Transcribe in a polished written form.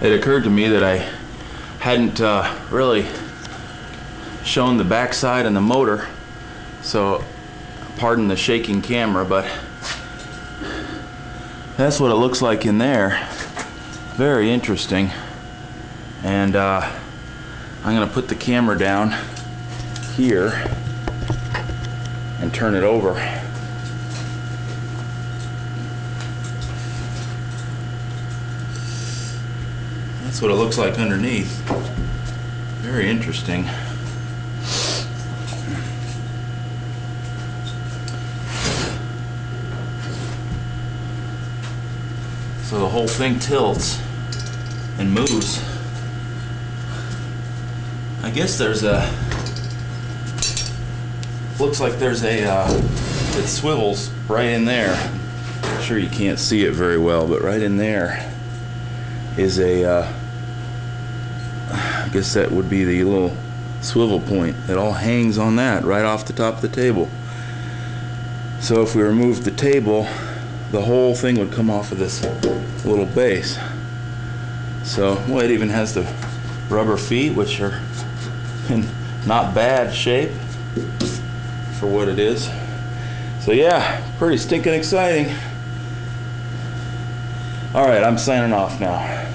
it occurred to me that I hadn't really shown the backside and the motor, so pardon the shaking camera, but that's what it looks like in there. Very interesting. And I'm going to put the camera down here and turn it over. That's what it looks like underneath. Very interesting. So the whole thing tilts and moves. I guess there's a, looks like there's a, it swivels right in there. I'm sure you can't see it very well, but right in there is a, I guess that would be the little swivel point. It all hangs on that right off the top of the table. So if we remove the table, the whole thing would come off of this little base. So, well, it even has the rubber feet, which are in not bad shape for what it is. So yeah, pretty stinking exciting. Alright, I'm signing off now.